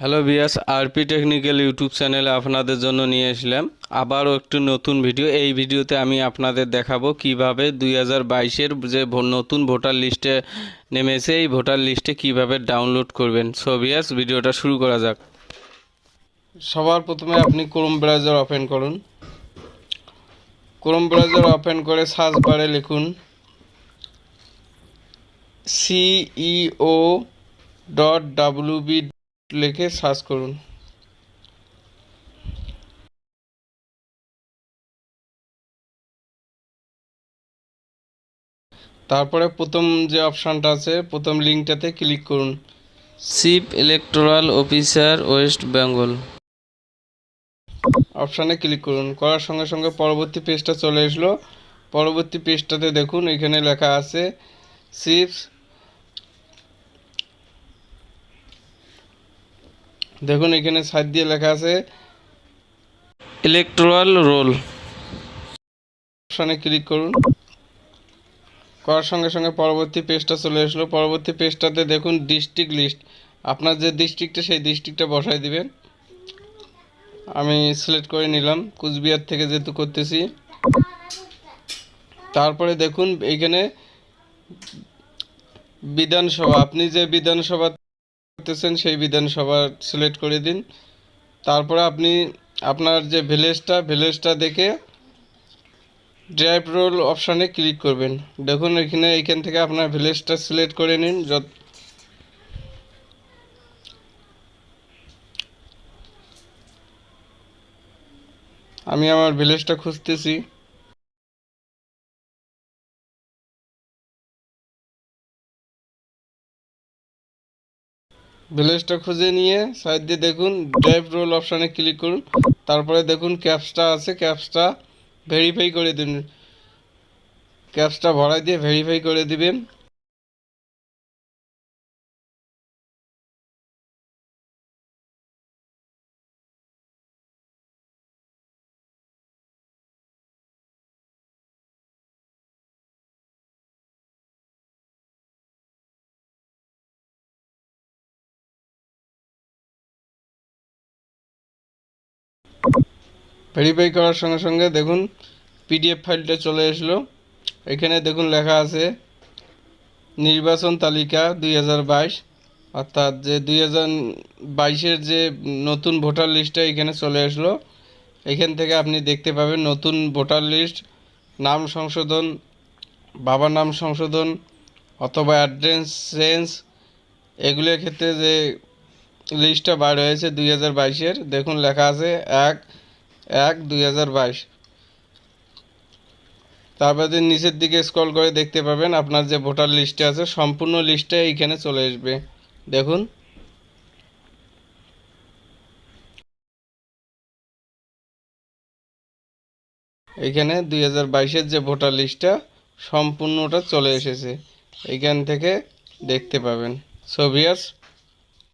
Hello viewers, RP technical YouTube চ্যানেলে আপনাদের জন্য নিয়ে আসলাম আবারও একটি নতুন ভিডিও। এই ভিডিওতে আমি আপনাদের দেখাবো কিভাবে 2022-এর যে নতুন ভোটার লিস্টে নেমেছে এই ভোটার লিস্টে কিভাবে ডাউনলোড করবেন। সো ভিউয়ার্স, ভিডিওটা শুরু করা যাক। সবার প্রথমে আপনি ক্রোম ব্রাউজার ওপেন করুন। ক্রোম ব্রাউজার ওপেন করে সার্চ বারে লিখুন CEO.wb লিখে সার্চ করুন। তারপরে প্রথম যে অপশানটা আছে প্রথম লিঙ্কটাতে ক্লিক করুন, chief electoral officer West Bengal অপশানে ক্লিক করুন। করার সঙ্গে সঙ্গে পরবর্তী পেজটা চলে আসলো। পরবর্তী পেজটাতে দেখুন এখানে লেখা আছে চিফ, দেখুন এখানে সাইড দিয়ে লেখা আছে ইলেকটোরাল রোল। অপশানে ক্লিক করুন। করার সঙ্গে সঙ্গে পরবর্তী পেজটা চলে আসলো। পরবর্তী পেজটাতে দেখুন ডিস্ট্রিক্ট লিস্ট, আপনার যে ডিস্ট্রিক্টে সেই ডিস্ট্রিক্টটা বসাই দিবেন। আমি সিলেক্ট করে নিলাম, কুচবিহার থেকে যেহেতু করতেছি। তারপরে দেখুন এইখানে বিধানসভা, আপনি যে বিধানসভা করতেছেন সেই বিধানসভা সিলেক্ট করে দিন। তারপরে আপনি আপনার যে ভিলেজটা দেখে ড্রাইভ রোল অপশানে ক্লিক করবেন। দেখুন এইখান থেকে আপনার ভিলেজটা সিলেক্ট করে নিন। আমি আমার ভিলেজটা খুঁজতেছি। ভিলেজটা খুঁজে নিয়ে সাইড দিয়ে দেখুন ড্রাইভ রোল অপশানে ক্লিক করুন। তারপরে দেখুন ক্যাপসটা আছে, ক্যাপসটা ভেরিফাই করে দিন। ক্যাপসটা ভরাই দিয়ে ভেরিফাই করে দিবেন। ভেরিফাই করার সঙ্গে সঙ্গে দেখুন পিডিএফ ফাইলটা চলে আসলো। এখানে দেখুন লেখা আছে নির্বাচন তালিকা 2022, অর্থাৎ যে 2022-এর যে নতুন ভোটার লিস্টটা এখানে চলে আসলো। এখান থেকে আপনি দেখতে পাবেন নতুন ভোটার লিস্ট, নাম সংশোধন, বাবার নাম সংশোধন অথবা অ্যাড্রেস চেঞ্জ, এগুলোর ক্ষেত্রে যে লিস্টটা বার হয়েছে 2022-এর, দেখুন লেখা আছে 1/1/2022। তারপরে নিচের দিকে স্ক্রল করে দেখতে পাবেন আপনার যে ভোটার লিস্টে আছে সম্পূর্ণ লিস্টে এইখানে চলে আসবে। দেখুন এইখানে 2022-এর যে ভোটার লিস্টটা সম্পূর্ণটা চলে এসেছে, এইখান থেকে দেখতে পাবেন। So viewers,